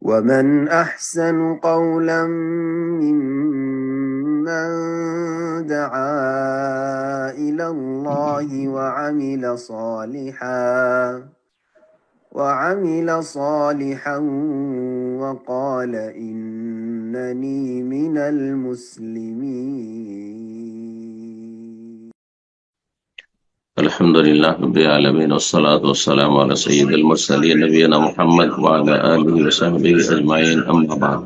ومن أحسن قولا ممن دعا إلى الله وعمل صالحا وقال إنني من المسلمين. الحمد لله رب العالمين والصلاة والسلام على سيد المرسلين نبينا محمد وعلى آله وصحبه أجمعين أما بعد।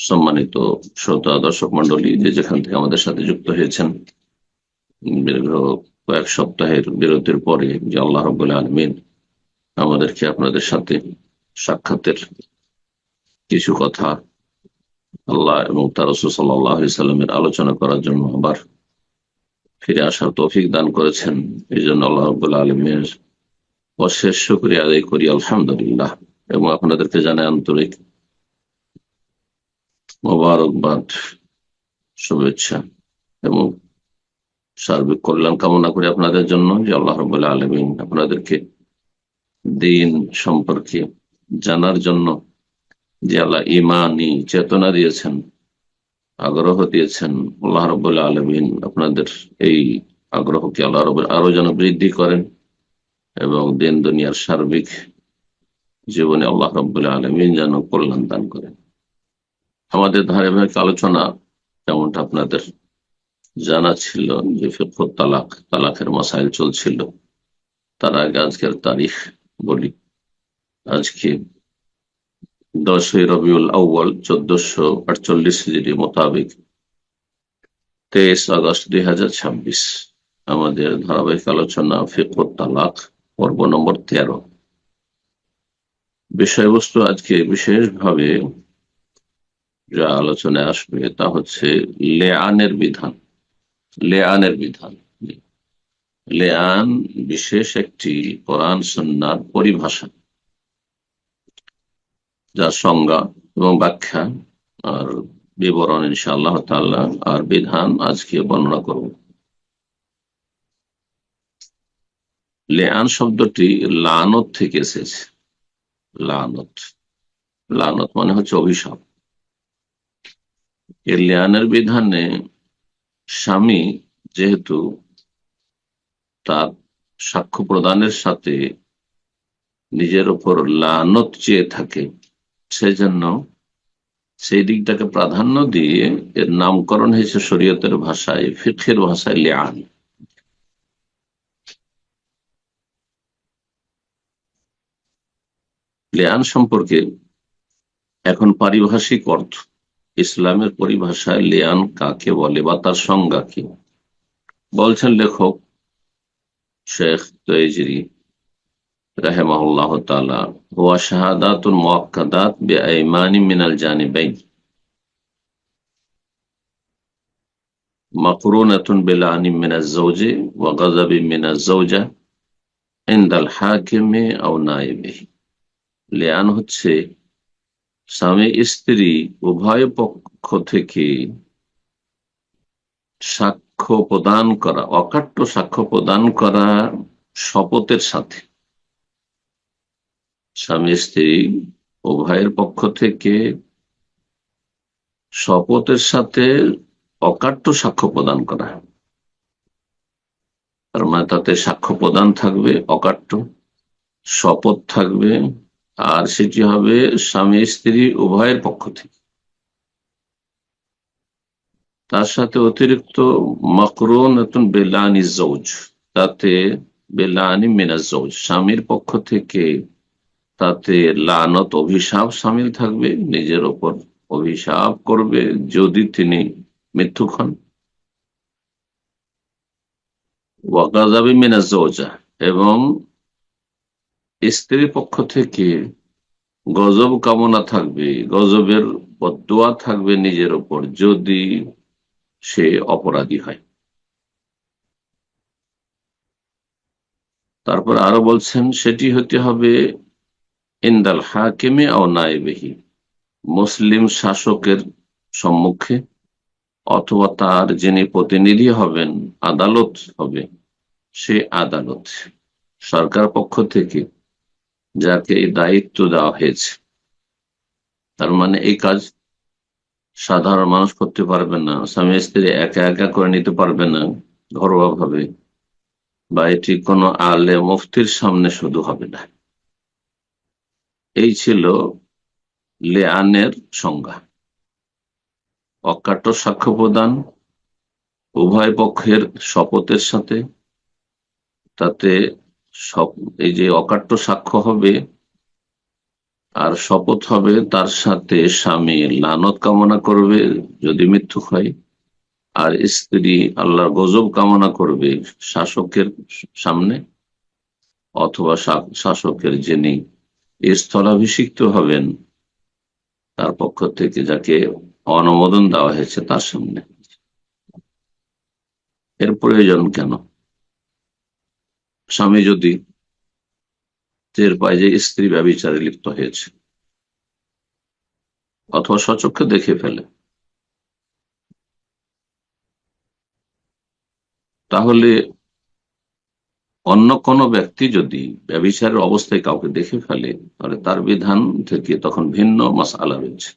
সম্মানিত শ্রোতা দর্শক মন্ডলী, যেখান থেকে আমাদের সাথে যুক্ত হয়েছেন দীর্ঘ কয়েক সপ্তাহের বিরতির পরে, যে আল্লাহ রাব্বুল আলামিন আমাদেরকে আপনাদের সাথে সাক্ষাতের কিছু কথা আল্লাহ এবং তার রাসূল সাল্লাল্লাহু আলাইহি সাল্লামের আলোচনা করার জন্য আবার ফিরে আসার তৌফিক দান করেছেন। এই জন্য আল্লাহ রাব্বুল আলামিনের অশেষ শুকরিয়া আদায় করি, আলহামদুলিল্লাহ। এবং আপনাদেরকে জানাই আন্তরিক মোবারকবাদ, শুভেচ্ছা এবং সার্বিক কল্যাণ কামনা করি আপনাদের জন্য, যে আল্লাহ রাব্বুল আলামিন আপনাদেরকে দ্বীন সম্পর্কে জানার জন্য যে আল্লাহ ঈমানি চেতনা দিয়েছেন, আগ্রহ দিয়েছেন, আল্লাহ রাব্বুল আলামিন আপনাদের এই আগ্রহকে আল্লাহ রাব্বুল আরো যেন বৃদ্ধি করেন এবং দিন দুনিয়ার সার্বিক জীবনে আল্লাহ রাব্বুল আলামিন যেন কল্যাণ দান করেন। আমাদের ধারাবাহিক আলোচনা, যেমনটা আপনাদের জানা ছিল, যে ফিকহ তালাকের মাসাইল চলছিল, তার আগে আজকের তারিখ বলি। আজকে 10 রবিউল আউয়াল 1448 হিজরি মোতাবেক 23 আগস্ট 2026। আমাদের ধারাবাহিক আলোচনা ফিকহ তালাক পর্ব নম্বর 13। বিষয়বস্তু আজকে বিশেষভাবে যা আলোচনায় আসবে তা হচ্ছে লেআনের বিধান। লেআন বিশেষ একটি কোরআন সুন্নাহর পরিভাষা, যার সংজ্ঞা এবং ব্যাখ্যা আর বিবরণ ইনশাআল্লাহ তাআলা আর বিধান আজকে বর্ণনা করব। লেআন শব্দটি লানত থেকে এসেছে। লানত মানে হচ্ছে অভিশাপ। এর লেআনের বিধানে স্বামী যেহেতু তার সাক্ষ্য প্রদানের সাথে নিজের উপর লানত চেয়ে থাকে, সেজন্য সেই দিকটাকে প্রাধান্য দিয়ে এর নামকরণ হয়েছে শরীয়তের ভাষায়, ফিকহের ভাষায় লেআন। লেআন সম্পর্কে এখন পারিভাষিক অর্থ, ইসলামের পরিভাষায় লেআন কাকে বলে বা তার সংজ্ঞা কি, বলছেন লেখক শেখ তুয়াইজিরি রাহিমাহুল্লাহ তাআলা, ওয়া শাহাদাতুল মুআক্কাদাত বিআইমানি মিনাল জানিবাইন মাকরুনাতুন বিলানি মিনাজ যাওজি ওয়া গাযাবি মিনাজ যাওজা ইনদাল হাকিমি আও নাইবিহি। লেআন হচ্ছে স্বামী স্ত্রী উভয় পক্ষ থেকে সাক্ষ্য প্রদান করা, অকাট্য সাক্ষ্য প্রদান করা শপথের সাথে। স্বামী স্ত্রী উভয়ের পক্ষ থেকে শপথের সাথে অকাট্য সাক্ষ্য প্রদান করা, তার মানে তাতে সাক্ষ্য প্রদান থাকবে, অকাট্য শপথ থাকবে, আর সেটি হবে স্বামী স্ত্রী উভয়ের পক্ষ থেকে। তার সাথে অতিরিক্ত মাকরুনাতুন বিলানি যাওজ, তাতে বিলানি মিনাজ যাওজ, স্বামীর পক্ষ থেকে তাতে লানত অভিশাপ শামিল থাকবে, নিজের ওপর অভিশাপ করবে যদি তিনি মিথ্যুক হন। ওয়া গাযাবি মিনাজ যাওজা, এবং স্ত্রীর পক্ষ থেকে গজব কামনা থাকবে, গজবের বদদুয়া থাকবে নিজের ওপর যদি সে অপরাধী হয়। তারপর আরো বলছেন সেটি হতে হবে ইনদাল হাকিমি আও নাইবিহি, মুসলিম শাসকের সম্মুখে অথবা তার যিনি প্রতিনিধি হবেন, আদালত হবে, সে আদালত, সরকার পক্ষ থেকে যাকে এই দায়িত্ব দেওয়া হয়েছে। তার মানে এই কাজ সাধারণ মানুষ করতে পারবে না, স্বামী স্ত্রী একা একা করে নিতে পারবে না ঘরোয়া ভাবে, বা এটি কোনো আলে মুফতির সামনে শুধু হবে না। এই ছিল লেআনের সংজ্ঞা। অকাট্য সাক্ষ্য প্রদান, উভয় পক্ষের শপথের সাথে, তাতে সব এই যে অকাট্য সাক্ষ্য হবে আর শপথ হবে, তার সাথে স্বামী লানত কামনা করবে যদি মিথ্যুক হয়, আর স্ত্রী আল্লাহর গজব কামনা করবে শাসকের সামনে, অথবা শাসকের যিনি স্থলাভিষিক্ত হবেন তার পক্ষ থেকে, যাকে অনুমোদন দেওয়া হয়েছে তার সামনে। এর প্রয়োজন কেন? স্বামী যদি টের পায় যে স্ত্রী ব্যভিচারে লিপ্ত হয়েছে, অথবা স্বচক্ষে দেখে ফেলে, তাহলে অন্য কোনো ব্যক্তি যদি ব্যভিচারের অবস্থায় কাউকে দেখে ফেলে, তাহলে তার বিধান থেকে তখন ভিন্ন মাসআলা রয়েছে।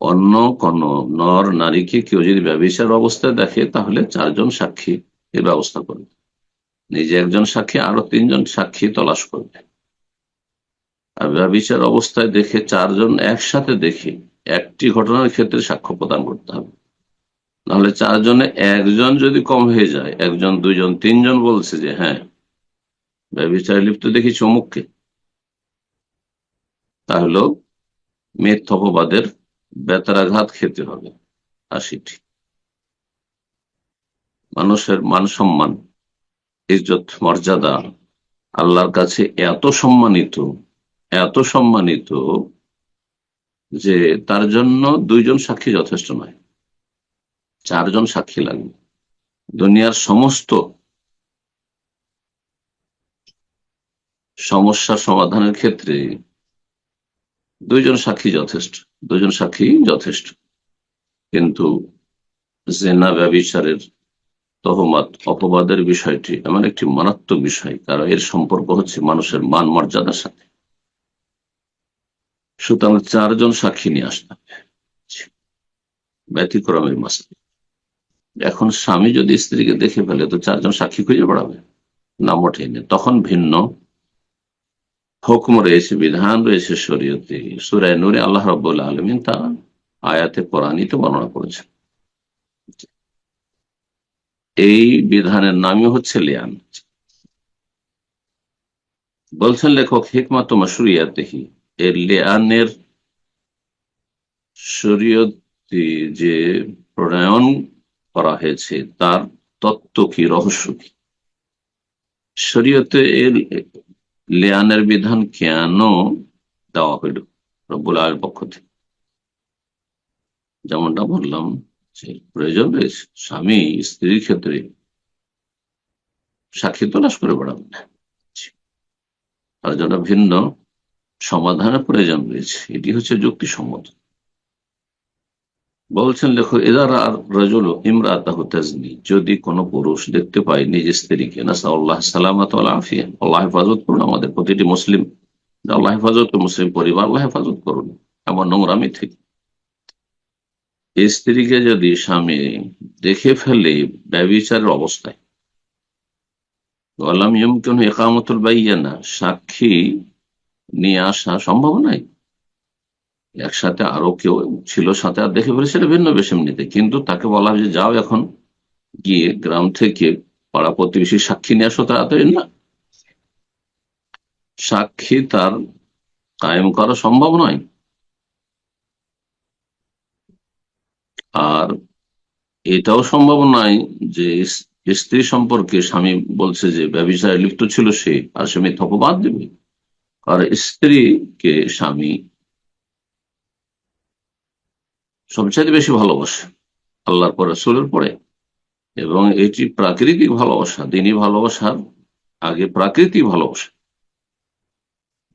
অন্য কোন নর নারীকে কেউ যদি ব্যভিচার অবস্থায় দেখে, তাহলে 4 জন সাক্ষী এর ব্যবস্থা করবে, নিজে একজন সাক্ষী, আরো 3 জন সাক্ষী তলাশ করবে। আর ব্যভিচার অবস্থায় দেখে 4 জন একসাথে দেখে একটি ঘটনার ক্ষেত্রে সাক্ষ্য প্রদান করতে হবে। নাহলে 4 জনে একজন যদি কম হয়ে যায়, 1 জন 2 জন 3 জন বলছে যে হ্যাঁ ব্যভিচারে লিপ্ত দেখেছি অমুককে, তাহলেও মিথ্যা অপবাদের বেতারাঘাত খেতে হবে 80টি। মানুষের মান সম্মান, ইজ্জত, মর্যাদা আল্লাহর কাছে এত সম্মানিত, এত সম্মানিত যে তার জন্য 2 জন সাক্ষী যথেষ্ট নয়, 4 জন সাক্ষী লাগবে। দুনিয়ার সমস্ত সমস্যা সমাধানের ক্ষেত্রে 2 জন সাক্ষী যথেষ্ট, 2 জন সাক্ষী যথেষ্ট। কিন্তু জেনা ব্যভিচারের তহমাত অপবাদের বিষয়টি এমন একটি মারাত্মক বিষয়, কারণ এর সম্পর্ক হচ্ছে মানুষের মান মর্যাদার সাথে। সুতরাং 4 জন সাক্ষী নিয়ে আসতে হবে, ব্যতিক্রমের মাসলা। এখন স্বামী যদি স্ত্রীকে দেখে ফেলে, তো 4 জন সাক্ষী খুঁজে বেড়াবে না, মোটেই নেই। তখন ভিন্ন হুকুম রয়েছে, বিধান রয়েছে শরীয়তে। সূরা নূরে আল্লাহ রাব্বুল আলামিন তা আয়াতে কোরআনিতে বর্ণনা করেছেন। এই বিধানের নামই হচ্ছে লিআন। বলছেন লেখক, হিকমাত মাশরুইয়াতিহি, এর লিআনের শরীয়তে যে প্রণয়ন করা হয়েছে তার তত্ত্ব কি, রহস্য কি? শরীয়তে এর লিআনের বিধান কেন দেওয়া হইল রব্বুল আলামিনের পক্ষ থেকে? যেমনটা বললাম যে প্রয়োজন রয়েছে, স্বামী স্ত্রীর ক্ষেত্রে সাক্ষী তলাশ করে বেড়াবেন না, তার জন্য ভিন্ন সমাধানের প্রয়োজন রয়েছে। এটি হচ্ছে যুক্তিসম্মত। বলছেন লেখক, এদার রাজুল ইমরাতাহু তাজনি, যদি কোনো পুরুষ দেখতে পায় নিজ স্ত্রীকে, নাসাল্লাহ সালামাত ওয়াল আফিয়া, আল্লাহ হেফাজত করুন আমাদের প্রতিটি মুসলিম, আল্লাহ হেফাজত করুন মুসলিম পরিবার, আল্লাহ হেফাজত করুন এমন নোংরামি থেকে। স্ত্রীকে যদি স্বামী দেখে ফেলে ব্যভিচারের অবস্থায়, ওয়ালাম ইয়ুমকিনহু ইকামাতুল বাইয়িনা, সাক্ষী নিয়ে আসা সম্ভব নয়, একসাথে আরো কেউ ছিল সাথে, আর দেখে ফেলে সেটা ভিন্ন বেশ এমনিতে, কিন্তু তাকে বলা হয় যে যাও এখন গিয়ে গ্রাম থেকে পাড়া প্রতিবেশী সাক্ষী নিয়ে আসো, তাড়াতাড়ি না, সাক্ষী তার কায়েম করা সম্ভব নয়। আর এটাও সম্ভব নয় যে স্ত্রী সম্পর্কে স্বামী বলছে যে ব্যভিচারে লিপ্ত ছিল সে, আর সে মিথ্যা অপবাদ দেবে। আর স্ত্রীকে স্বামী সবচাইতে বেশি ভালোবাসে আল্লাহর পর, রাসূলের পরে, এবং এটি প্রাকৃতিক ভালোবাসা, দিনই ভালোবাসার আগে প্রাকৃতিক ভালোবাসা।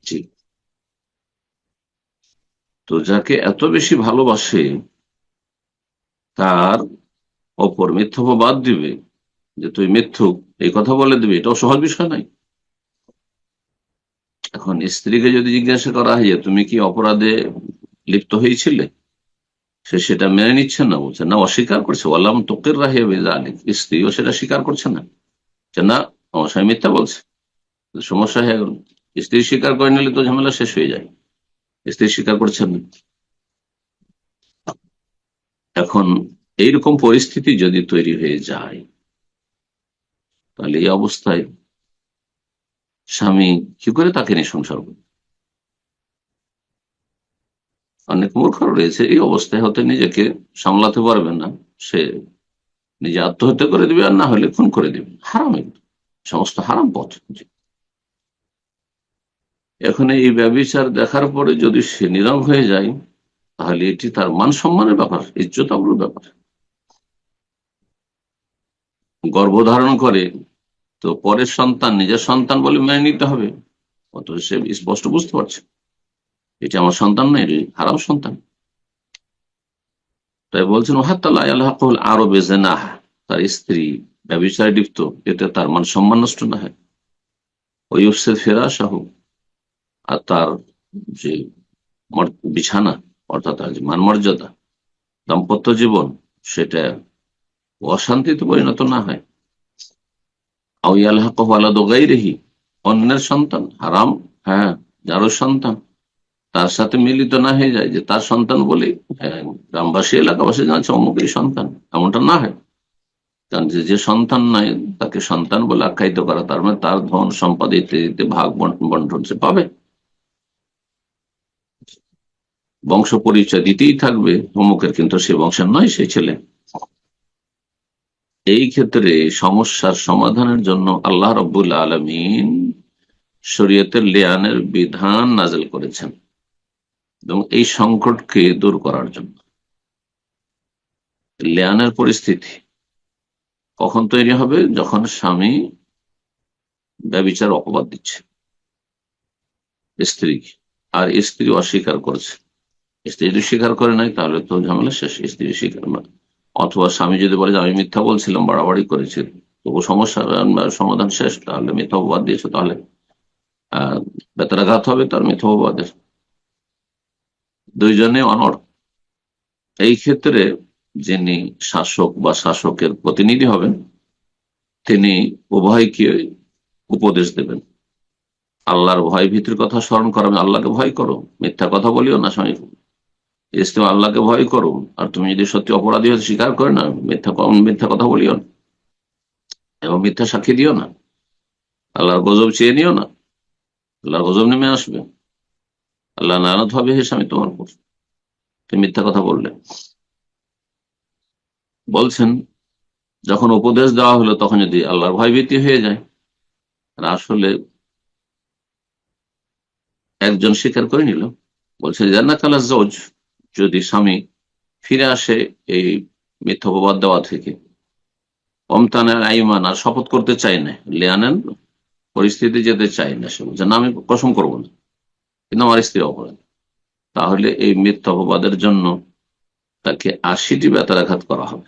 জি, তো যাকে এত বেশি ভালোবাসে তার অপর মিথ্যা অপবাদ দিবে, যে তুই মিথ্যুক, এই কথা বলে দিবে, এটাও সহজ বিষয় নাই। এখন স্ত্রীকে যদি জিজ্ঞাসা করা হয় যে তুমি কি অপরাধে লিপ্ত হয়েছিলে, সে সেটা মেনে নিচ্ছে না, বলছে না, অস্বীকার করছে। ওয়াল্লাম তোকের রাহিয়া বিযালিক, স্ত্রীও সেটা স্বীকার করছে না, যে না আমার স্বামী মিথ্যা বলছে। সমস্যা হয়ে গেল। স্ত্রী স্বীকার করে নিলে তো ঝামেলা শেষ হয়ে যায়। স্ত্রী স্বীকার করছেন না। এখন এইরকম পরিস্থিতি যদি তৈরি হয়ে যায়, তাহলে এই অবস্থায় স্বামী কি করে তাকে নিয়ে সংসার করবে? অনেক মূর্খ রয়েছে এই অবস্থায়, হয়তো নিজেকে সামলাতে পারবে না, সে নিজে আত্মহত্যা করে দিবে, আর না হলে খুন করে দিবে। হারাম, এগুলো সমস্ত হারাম পথ। এখন এই ব্যভিচার দেখার পরে যদি সে নীরব হয়ে যায়, তাহলে এটি তার মান সম্মানের ব্যাপার, ইজ্জত আবরুর ব্যাপার। গর্ভধারণ করে তো পরের সন্তান নিজের সন্তান বলে মেনে নিতে হবে, অত সে স্পষ্ট বুঝতে পারছে এটি আমার সন্তান নয়, এটি হারাম সন্তান। তাই বলছেন আরো বেজে না, তার স্ত্রী ব্যভিচারে লিপ্ত, এতে তার মান সম্মান নষ্ট না হয়। ওই ফেরা সাহু, আর তার যে বিছানা, অর্থাৎ তার যে মান মর্যাদা, দাম্পত্য জীবন, সেটা অশান্তিতে পরিণত না হয়। রেহি, অন্যের সন্তান হারাম, হ্যাঁ, যারও সন্তান তার সাথে মিলিত না হয়ে যায়, যে তার সন্তান বলে গ্রামবাসী এলাকাবাসী জানছে অমুকের সন্তান, এমনটা না হয়। কারণ যে সন্তান নাই তাকে সন্তান বলে আখ্যায়িত করা, তার মানে তার ধন সম্পদ ইত্যাদিতে ভাগ বন্টন সে পাবে, বংশ পরিচয় দিতেই থাকবে অমুকের, কিন্তু সে বংশের নয়, সে ছেলে। এই ক্ষেত্রে সমস্যার সমাধানের জন্য আল্লাহ রাব্বুল আলামিন শরীয়তের লিয়ানের বিধান নাযিল করেছেন, এবং এই সংকটকে দূর করার জন্য। লিয়ানের পরিস্থিতি কখন তৈরি হবে? যখন স্বামী ব্যভিচার অপবাদ দিচ্ছে স্ত্রী, আর স্ত্রী অস্বীকার করছে। স্ত্রী যদি স্বীকার করে নাই, তাহলে তো ঝামেলা শেষ। স্ত্রী স্বীকার না, অথবা স্বামী যদি বলে যে আমি মিথ্যা বলছিলাম, বাড়াবাড়ি করেছি, তবু সমস্যা সমাধান শেষ। তাহলে মিথ্যা অপবাদ দিয়েছে, তাহলে বেতরাঘাত হবে তার মিথ্যা অপবাদের, দুইজনে অনড়। এই ক্ষেত্রে যিনি শাসক বা শাসকের প্রতিনিধি হবেন, তিনি উভয়কে উপদেশ দেবেন, আল্লাহর ভয় ভীতির কথা স্মরণ করাবেন। আল্লাহকে ভয় করো, মিথ্যা কথা বলিও না স্বামী, তুমি আল্লাহকে ভয় করো, আর তুমি যদি সত্যি অপরাধী হয়ে স্বীকার করে না, মিথ্যা কথা বলিও না, এবং মিথ্যা সাক্ষী দিও না। আল্লাহর গজব চেয়ে নিও না, আল্লাহর গজব নেমে আসবে, আল্লাহ লানত হবে হে স্বামী তোমার উপর, তুমি মিথ্যা কথা বললে। বলছেন যখন উপদেশ দেওয়া হলো, তখন যদি আল্লাহর ভয়ভীতি হয়ে যায়, আর আসলে একজন স্বীকার করে নিল, বলছে জান্নাতাল জওজ, যদি স্বামী ফিরে আসে এই মিথ্যা অপবাদ দেওয়া থেকে, অমতানের আইমান, আর শপথ করতে চাই না, লিয়ানের পরিস্থিতি যেতে চাই না, সে বলছে না আমি কসম করবো না, কিন্তু আমার স্ত্রী অপরাধ, তাহলে এই মিথ্যা অপবাদের জন্য তাকে 80টি বেত্রাঘাত করা হবে।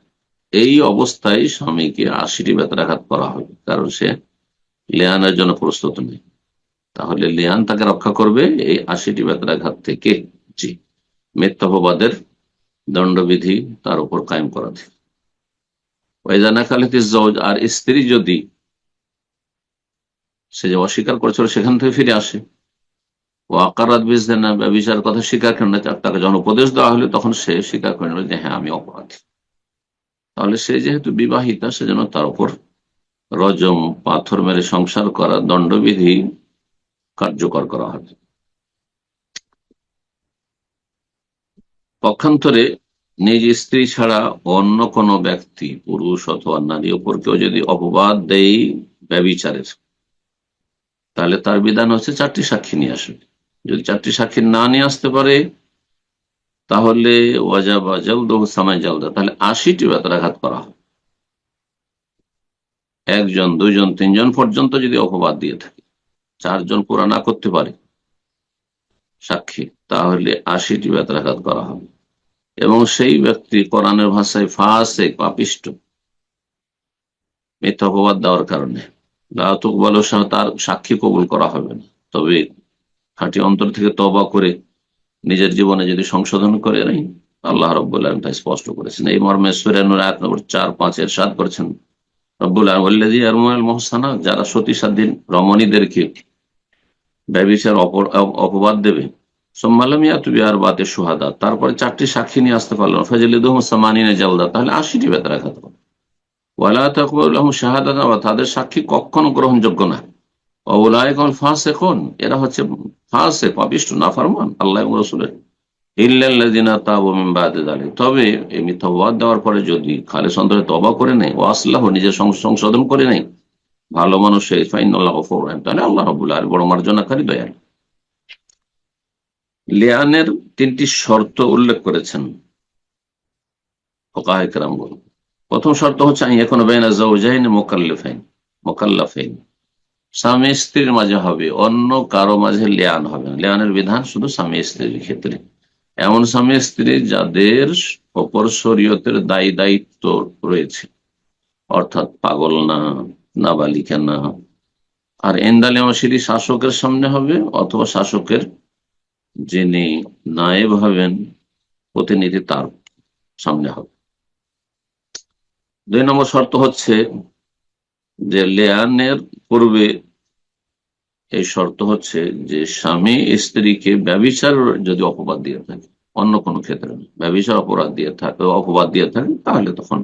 এই অবস্থায় স্বামীকে 80টি বেত্রাঘাত করা হবে, কারণ সে লিয়ানের জন্য প্রস্তুত নেই। তাহলে লিয়ান তাকে রক্ষা করবে এই 80টি বেত্রাঘাত থেকে। জি, মিথ্যা অপবাদের দণ্ডবিধি তার উপর কায়েম করা থেকে। আর স্ত্রী যদি সে যে অস্বীকার করেছিল সেখান থেকে ফিরে আসে, ও আকারাত বিজনা, বিচার কথা স্বীকার করে না, তাকে যখন উপদেশ দেওয়া হলো তখন সে স্বীকার করে নিল যে হ্যাঁ আমি অপরাধী, তাহলে সে যেহেতু বিবাহিতা, সেজন্য তার উপর রজম, পাথর মেরে সংসার করা দণ্ডবিধি কার্যকর করা হবে। পক্ষান্তরে নিজ স্ত্রী ছাড়া অন্য কোনো ব্যক্তি, পুরুষ অথবা নারী, উপর কেউ যদি অপবাদ দেয় ব্যভিচারের, তাহলে তার বিধান হচ্ছে 4টি সাক্ষী নিয়ে আসবে। যদি 4টি সাক্ষী না নিয়ে আসতে পারে, তাহলে ওয়াজাবা জালদুহু সামাই জালদা, তাহলে 80টি বেত্রাঘাত করা হবে। 1 জন, 2 জন, 3 জন পর্যন্ত যদি অপবাদ দিয়ে থাকে, 4 জন পুরা না করতে পারে সাক্ষী, তাহলে 80টি বেত্রাঘাত করা হবে। এবং সেই ব্যক্তি কোরআনের ভাষায় ফাসিক, পাপিষ্ঠ, মিথ্যা অপবাদ দেওয়ার কারণে তার সাক্ষী কবুল করা হবে না। তবে খাঁটি অন্তর থেকে তওবা করে নিজের জীবনে যদি সংশোধন করে নাই, আল্লাহ রাব্বুল আলামিন তা স্পষ্ট করেছেন। এই মর্মে সূরা নূর আয়াত নম্বর 4-5 ইরশাদ করেছেন রব্বুল আলামিন, ওয়াল্লাযী ইয়ারমুনাল মুহসানাত, যারা সতীসাধ্যী রমণীদেরকে ব্যভিচার অপবাদ দেবে, সুম্মা লাম ইয়াতু বিআরবাতি শুহাদা, তারপরে 4টি সাক্ষী নিয়ে আসতে পারলো না, ফাজলিদুহুম সামানিনা জালদা, তাহলে 80টি বেত্রাঘাত করো। ওয়ালা তাকবালু লাহুম শাহাদাতান, তাদের সাক্ষী কখনো গ্রহণযোগ্য না। ওয়াউলাইকাল ফাসিকুন, এরা হচ্ছে ফাসিক, পাপিষ্ঠ, নাফরমান আল্লাহ এবং রাসূলের। ইল্লাল্লাযিনা তাবু মিন বাদি যালিক, তবে এই মিথ্যা অপবাদ দেওয়ার পরে যদি খালেস অন্তরে তওবা করে নেয়, ও আসলাহ, নিজের সংশোধন করে নেয়, ভালো মানুষ, ফাইনাল্লাহু গফুরুর রাহিম, তাহলে আল্লাহ রাব্বুল আলামিন বড় মার্জনাকারী, দয়ালু। লিয়ানের 3টি শর্ত উল্লেখ করেছেন ফুকাহায়ে কেরাম বলেন। প্রথম শর্ত হচ্ছে আইয়াকুনা বাইনা যাওজাইন মুকাল্লাফাইন, স্বামী স্ত্রীর মাঝে হবে, অন্য কারো মাঝে লিয়ান হবে না। লিয়ানের বিধান শুধু স্বামী স্ত্রীর ক্ষেত্রে। এমন স্বামী স্ত্রী যাদের অপর শরীয়তের দায়িত্ব রয়েছে, অর্থাৎ পাগল না, নাবালিকা না। আর এন্দালিমাসিরি শাসকের সামনে হবে, অথবা শাসকের যিনি নায়েব হবেন, প্রতিনিধি, তার সামনে হবে। 2 নম্বর শর্ত হচ্ছে যে লিয়ানের পূর্বে এই শর্ত হচ্ছে যে স্বামী স্ত্রীকে ব্যভিচার যদি অপবাদ দিয়ে থাকে, অন্য কোনো ক্ষেত্রে না, ব্যভিচার অপবাদ দিয়ে থাকে, তাহলে তখন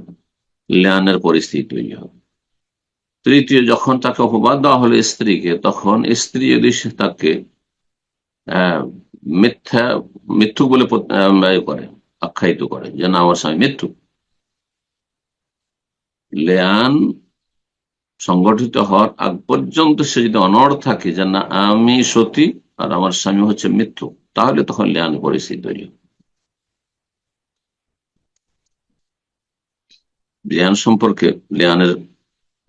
লিয়ানের পরিস্থিতি তৈরি হবে। তৃতীয়, যখন তাকে অপবাদ দেওয়া হলো স্ত্রীকে, তখন স্ত্রী যদি তাকে মিথ্যুক বলে করে, আখ্যায়িত করে যে না, আমার স্বামী মিথ্যুক, লিয়ান সংগঠিত হওয়ার আগ পর্যন্ত সে যদি অনড় থাকে যে না, আমি সতী আর আমার স্বামী হচ্ছে মিথ্যুক, তাহলে তখন লিয়ানের পরিস্থিতি তৈরি হবে। লিয়ান সম্পর্কে, লিয়ানের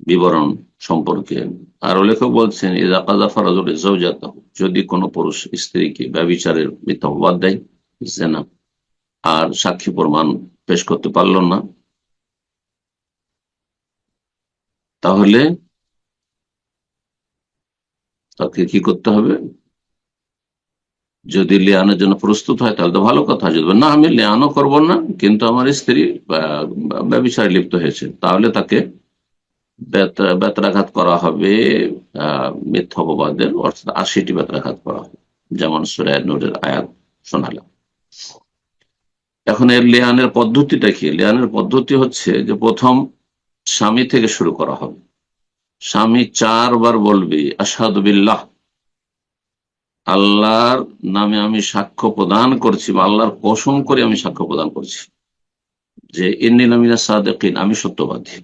বিবরণ সম্পর্কে আরো লেখক বলছেন, ইযা কাযাফা রাজুলু যাওজাতাহু, যদি কোনো পুরুষ স্ত্রীকে ব্যভিচারের মিথ্যা অপবাদ দেয়, জিনা, আর সাক্ষী প্রমাণ পেশ করতে পারল না, তাহলে তাকে কি করতে হবে? যদি লিয়ানের জন্য প্রস্তুত হয় তাহলে তো ভালো কথা। যদি না, আমি লিয়ানও করব না, কিন্তু আমার স্ত্রী ব্যভিচারে লিপ্ত হয়েছে, তাহলে তাকে বেত্রাঘাত করা হবে, মিথ্যা অপবাদের, অর্থাৎ 80টি বেত্রাঘাত করা হবে, যেমন সূরা নূরের আয়াত শোনালাম। এখন এর লিয়ানের পদ্ধতিটা কি? লিয়ানের পদ্ধতি হচ্ছে যে প্রথম স্বামী থেকে শুরু করা হবে। স্বামী 4 বার বলবে, আশহাদু বিল্লাহ, আল্লাহর নামে আমি সাক্ষ্য প্রদান করছি, বা আল্লাহর কসম করে আমি সাক্ষ্য প্রদান করছি যে ইন্নী লামিনাস সাদিকিন, আমি সত্যবাদী,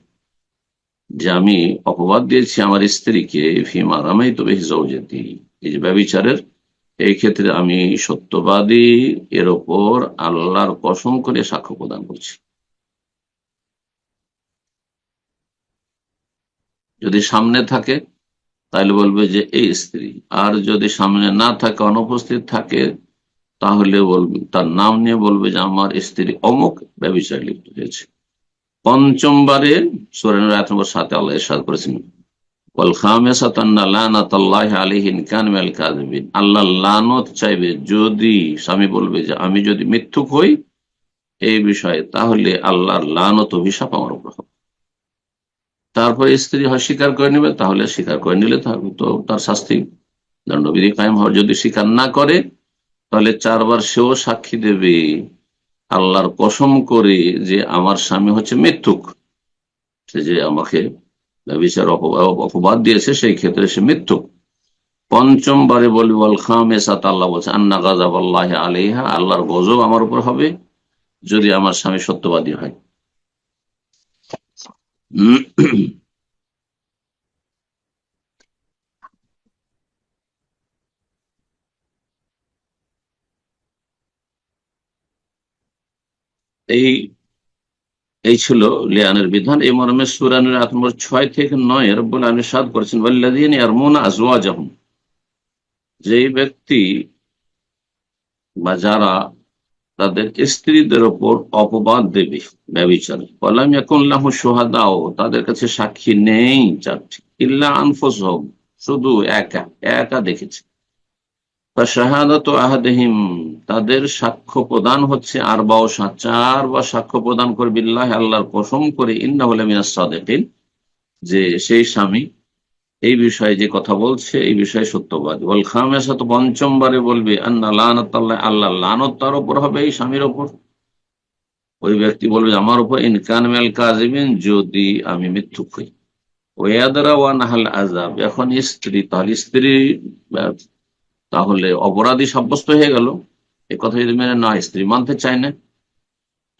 যে আমি অপবাদ দিয়েছি আমার স্ত্রীকে, ফিমা রামাইতু বিহি যাওজাতি, এই যে ব্যভিচারের এই ক্ষেত্রে আমি সত্যবাদী, এর ওপর আল্লাহর কসম করে সাক্ষ্য প্রদান করছি। যদি সামনে থাকে তাহলে বলবে যে এই স্ত্রী, আর যদি সামনে না থাকে, অনুপস্থিত থাকে, তাহলে বলবে, তার নাম নিয়ে বলবে যে আমার স্ত্রী অমুক ব্যভিচারে লিপ্ত হয়েছে। পঞ্চমবারে সূরা নূর আয়াত নম্বর 7 আল্লাহ ইরশাদ করেছেন, ওয়াল খামিসাতু আন্না লানাতাল্লাহি আলাইহি ইন কানা মিনাল কাযিবিন, আল্লাহ লানত চাইবে যদি, স্বামী বলবে যে আমি যদি মিথ্যুক হই এই বিষয়ে, তাহলে আল্লাহর লানত, অভিশাপ আমার উপর হবে। তারপরে স্ত্রী হয় স্বীকার করে নেবে, তাহলে স্বীকার করে নিলে তো তার শাস্তি, দণ্ডবিধি কায়েম হবে। যদি স্বীকার না করে, তাহলে 4 বার সেও সাক্ষী দেবে আল্লাহর কসম করে যে আমার স্বামী হচ্ছে মিথ্যুক, সে যে আমাকে ব্যভিচার অপবাদ দিয়েছে সেই ক্ষেত্রে সে মিথ্যুক। পঞ্চমবারে বলবে ওয়াল খামিসাত, আল্লাহ বলছে আন্না গাযাবাল্লাহি আলাইহা, আল্লাহর গজব আমার উপর হবে যদি আমার স্বামী সত্যবাদী হয়। এই এই ছিল লিয়ানের বিধান। এই মর্মে সূরা নূর আয়াত নম্বর 6 থেকে 9 রব্বুল আলামিন ইরশাদ করেছেন, ওয়াল্লাযীনা ইয়ারমুনা আজওয়াজাহুম, যেই ব্যক্তি বা যারা তাদের স্ত্রীদের ওপর অপবাদ দেবে ব্যভিচারে, ওয়ালাম ইয়াকুন লাহু শুহাদাও, তাদের কাছে সাক্ষী নেই 4টি, ইল্লা আনফুসুহুম, শুধু একা একা দেখেছে, শাহাদাতু আহাদিহিম, তাদের সাক্ষ্য প্রদান হচ্ছে, আর বাও চার বা সাক্ষ্য প্রদান করে বিল্লাহ, আল্লাহর কসম করে, ইন্নাহু লামিনাস সাদিকিন, যে সেই স্বামী এই বিষয়ে যে কথা বলছে এই বিষয়ে সত্যবাদী। ওয়াল খামিসাতু, পঞ্চমবারে বলবে, আন্না লানাতাল্লাহ, আল্লাহ লানত তার উপর হবে, এই স্বামীর উপর। ওই ব্যক্তি বলবে আমার উপর, ইন কান মিনাল কাযিবিন, যদি আমি মিথ্যুক হই। ওয়াদারা ওয়া নাহাল আযাব, এখন স্ত্রী, তাহলে স্ত্রী তাহলে অপরাধী সাব্যস্ত হয়ে গেল। এ কথা যদি মেনে না, স্ত্রী মানতে চায় না,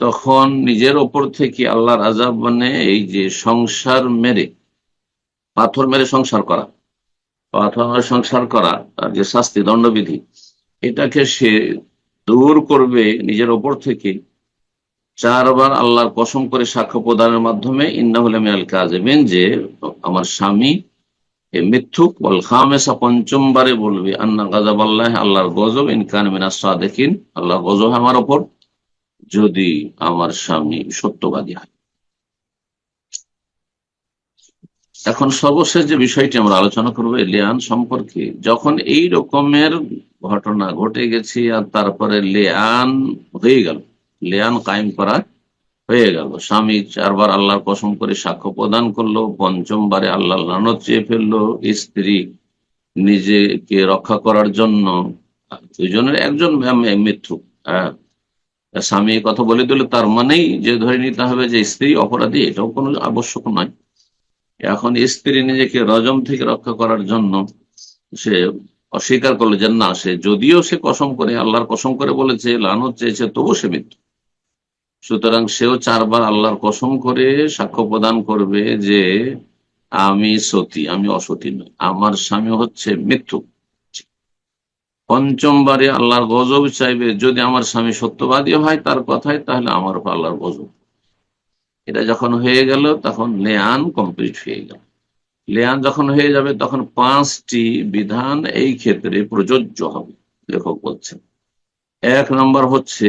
তখন নিজের ওপর থেকে আল্লাহর আযাব, মানে এই যে সংসার মেরে, পাথর মেরে সংসার করা, পাথর মেরে সংসার করা, তার যে শাস্তি দণ্ডবিধি, এটাকে সে দূর করবে নিজের ওপর থেকে চারবার আল্লাহর কসম করে সাক্ষ্য প্রদানের মাধ্যমে, ইন্নাহু লামিনাল কাযিবিন, যে আমার স্বামী মিথ্যুক। ওয়াল খামিসা, পঞ্চমবারে বলবে, আন্না গাযাবাল্লাহ, আল্লাহর গজব, ইন কান মিনাস সাদিকিন, আল্লাহর গজব আমার ওপর, যদি আমার স্বামী সত্যবাদী হয়। এখন সর্বশেষ যে বিষয়টি আমরা আলোচনা করবো লিয়ান সম্পর্কে, যখন এই রকমের ঘটনা ঘটে গেছে আর তারপরে লিয়ান হয়ে গেল, লিয়ান কায়েম করা হয়ে গেল, স্বামী চারবার আল্লাহর কসম করে সাক্ষ্য প্রদান করলো, পঞ্চমবারে আল্লাহ লানত চেয়ে ফেললো, স্ত্রী নিজেকে রক্ষা করার জন্য, দুজনের একজন মিথ্যুক, স্বামী কথা বলে দিল, তার মানেই যে ধরে নিতে হবে যে স্ত্রী অপরাধী, এটাও কোনো আবশ্যক নয়। এখন স্ত্রী নিজেকে রজম থেকে রক্ষা করার জন্য সে অস্বীকার করলো যে না, সে যদিও সে কসম করে, আল্লাহর কসম করে বলেছে, লানত চেয়েছে, তবু সে মিথ্যুক। সুতরাং সেও চারবার আল্লাহর কসম করে সাক্ষ্য প্রদান করবে যে আমি সতী, আমি অসতী নই, আমার স্বামী হচ্ছে মিথ্যুক। পঞ্চমবারে আল্লাহর গজব চাইবে, যদি আমার স্বামী সত্যবাদী হয় তার কথায়, তাহলে আমার উপর আল্লাহর গজব। এটা যখন হয়ে গেল, তখন লিয়ান কমপ্লিট হয়ে গেল। লিয়ান যখন হয়ে যাবে, তখন 5টি বিধান এই ক্ষেত্রে প্রযোজ্য হবে। লেখক বলছেন, 1 নম্বর হচ্ছে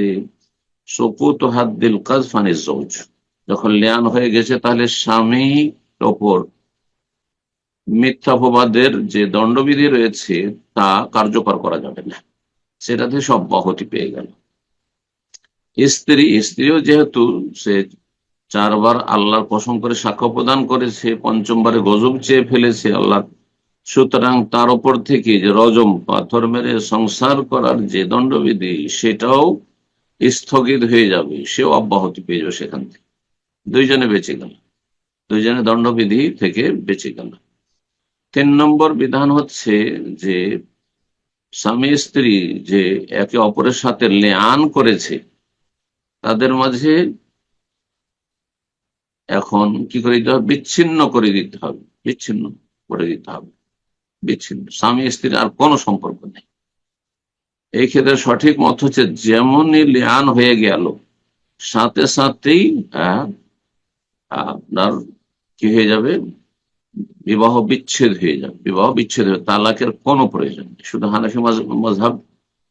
সুকুত হাদ্দিল কাযফ আনিজ যৌজ। যখন লিয়ান হয়ে গেছে, তাহলে স্বামীর ওপর মিথ্যাপবাদের যে দণ্ডবিধি রয়েছে তা কার্যকর করা যাবে না, সেটাতে সব অব্যাহতি পেয়ে গেল। স্ত্রীও যেহেতু সে চারবার আল্লাহর কসম করে সাক্ষ্য প্রদান করেছে, পঞ্চমবারে গজব চেয়ে ফেলেছে আল্লাহ, সুতরাং তার উপর থেকে যে রজম, পাথর মেরে সংসার করার যে দণ্ডবিধি, সেটাও স্থগিত হয়ে যাবে, সেও অব্যাহতি পেয়ে যাবে সেখান থেকে। দুইজনে বেঁচে গেল, দুইজনে দণ্ডবিধি থেকে বেঁচে গেল। 3 নম্বর বিধান হচ্ছে যে স্বামী স্ত্রী যে একে অপরের সাথে লিয়ান করেছে, তাদের মাঝে এখন কি করে দিতে হবে? বিচ্ছিন্ন করে দিতে হবে, বিচ্ছিন্ন করে দিতে হবে, বিচ্ছিন্ন, স্বামী স্ত্রীর আর কোনো সম্পর্ক নেই। এই ক্ষেত্রে সঠিক মত হচ্ছে, যেমনই লিয়ান হয়ে গেল, সাথে সাথেই আপনার কি হয়ে যাবে? বিবাহ বিচ্ছেদ হয়ে যাবে, বিবাহ বিচ্ছেদ হয়ে, তালাকের কোনো প্রয়োজন নেই। শুধু হানাফি মাযহাব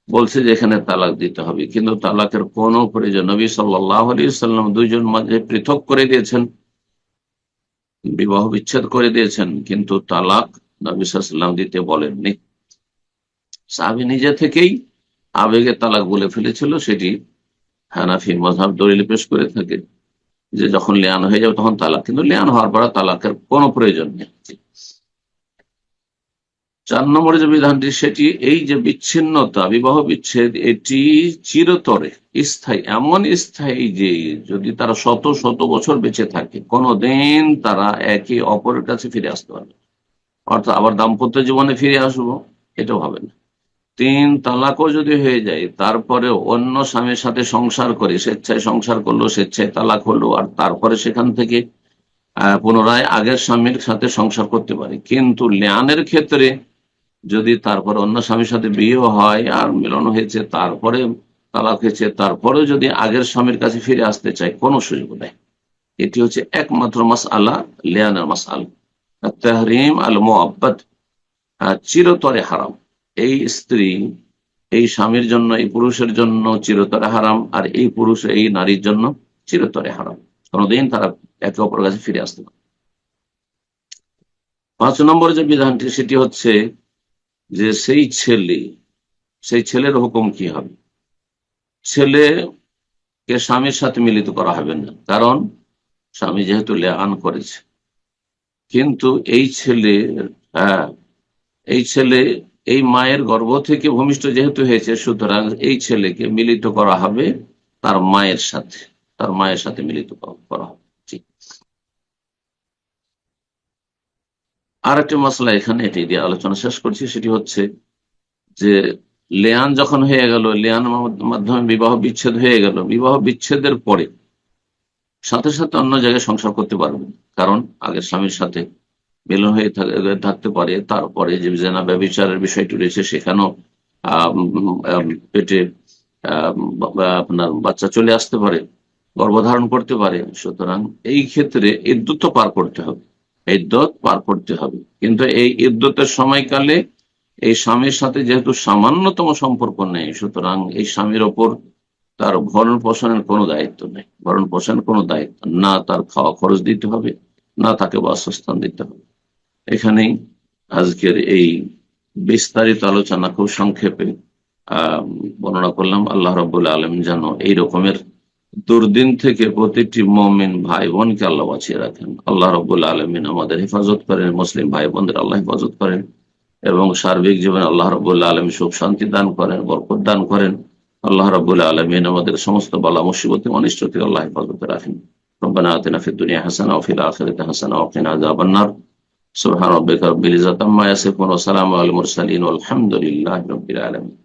বলছে যে এখানে তালাক দিতে হবে, কিন্তু তালাকের কোনো প্রয়োজন, নবী সাল্লাল্লাহু আলাইহি ওয়াসাল্লাম দুইজন মাঝে পৃথক করে দিয়েছেন, বিবাহ বিচ্ছেদ করে দিয়েছেন, কিন্তু তালাক নবী সাল্লাল্লাহু আলাইহি ওয়াসাল্লাম দিতে বলেননি। সাহাবী নিজে থেকেই আবেগে তালাক বলে ফেলেছিল, সেটি হানাফি মাযহাব দলিল পেশ করে থাকে যে যখন লিয়ান হয়ে যাবে তখন তালাক, কিন্তু লিয়ান হওয়ার পর তালাকের কোনো প্রয়োজন নেই। 4 নম্বরের যে বিধানটি, সেটি এই যে বিচ্ছিন্নতা, বিবাহ বিচ্ছেদ, এটি চিরতরে স্থায়ী, এমন স্থায়ী যে যদি তারা শত শত বছর বেঁচে থাকে, কোনোদিন তারা একে অপরের কাছে ফিরে আসতে পারবে, অর্থাৎ আবার দাম্পত্য জীবনে ফিরে আসবো, এটাও হবে না। 3 তালাকও যদি হয়ে যায়, তারপরে অন্য স্বামীর সাথে সংসার করে, স্বেচ্ছায় সংসার করলো, স্বেচ্ছায় তালাক হলো, আর তারপরে সেখান থেকে পুনরায় আগের স্বামীর সাথে সংসার করতে পারে। কিন্তু লিয়ানের ক্ষেত্রে যদি তারপর অন্য স্বামীর সাথে বিয়ে হয় আর মিলন হয়েছে, তারপরে তালাক হয়েছে, তারপরেও যদি আগের স্বামীর কাছে ফিরে আসতে চায়, কোনো সুযোগ নেই। এটি হচ্ছে একমাত্র মাসআলা, লিয়ানের মাসআলা, তাহরিম আল মুআব্বাদ, চিরতরে হারাম। এই স্ত্রী এই স্বামীর জন্য, এই পুরুষের জন্য চিরতরে হারাম, আর এই পুরুষ এই নারীর জন্য চিরতরে হারাম, কোনোদিন তারা একে অপরের কাছে ফিরে আসতে পারে। 5 নম্বর যে বিধানটি, সেটি হচ্ছে যে সেই ছেলে সেই ছেলের হুকুম কি হবে? ছেলেকে স্বামীর সাথে মিলিত করা হবে না, কারণ স্বামী যেহেতু লেআন করেছে। কিন্তু এই ছেলে, হ্যাঁ, এই ছেলে এই মায়ের গর্ভ থেকে ভূমিষ্ঠ যেহেতু হয়েছে, সুতরাং এই ছেলেকে মিলিত করা হবে তার মায়ের সাথে, তার মায়ের সাথে মিলিত করা হবে। জি। আর একটা মশলা এখানে এটি দিয়ে আলোচনা শেষ করছি, সেটি হচ্ছে যে লেয়ান যখন হয়ে গেল, লেয়ান মাধ্যমে বিবাহ বিচ্ছেদ হয়ে গেল, বিবাহ বিচ্ছেদের পরে সাথে সাথে অন্য জায়গায় সংসার করতে পারবে, কারণ আগের স্বামীর সাথে মিলন হয়ে থাকতে পারে। তারপরে যে জেনা ব্যভিচারের বিষয়টি রয়েছে, সেখানেও পেটে আপনার বাচ্চা চলে আসতে পারে, গর্ভধারণ করতে পারে। সুতরাং এই ক্ষেত্রে ইদ্যুৎ তো পার করতে হবে, ইদ্যুৎ পার করতে হবে। কিন্তু এই ইদ্যুতের সময়কালে এই স্বামীর সাথে যেহেতু সামান্যতম সম্পর্ক নেই, সুতরাং এই স্বামীর ওপর তার ভরণ পোষণের কোনো দায়িত্ব নেই, ভরণ পোষণের কোনো দায়িত্ব না, তার খাওয়া খরচ দিতে হবে, না তাকে বাসস্থান দিতে হবে। এখানেই আজকের এই বিস্তারিত আলোচনা খুব সংক্ষেপে বর্ণনা করলাম। আল্লাহ রাব্বুল আলামিন যেন এই রকমের দুর্দিন থেকে প্রতিটি মুমিন ভাই বোনকে আল্লাহ বাঁচিয়ে রাখেন। আল্লাহ রাব্বুল আলামিন আমাদের হেফাজত করেন, মুসলিম ভাই বোনদের আল্লাহ হেফাজত করেন, এবং সার্বিক জীবনে আল্লাহ রাব্বুল আলামিন সুখ শান্তি দান করেন, বরকত দান করেন। আল্লাহ রাব্বুল আলামিন আমাদের সমস্ত বালা মুসিবত অনিষ্ট থেকে আল্লাহ হেফাজতে রাখেন। রব্বানা আতিনা ফিদ দুনিয়া হাসানা ওয়া ফিল আখিরাতি হাসানা ওয়া কিনা আযাবান নার। সুবহান রাব্বিকা রাব্বিল ইজ্জাতি আম্মা ইয়াসিফুন ওয়া সালামুন আলাল মুরসালিন ওয়াল হামদুলিল্লাহি রাব্বিল আলামিন।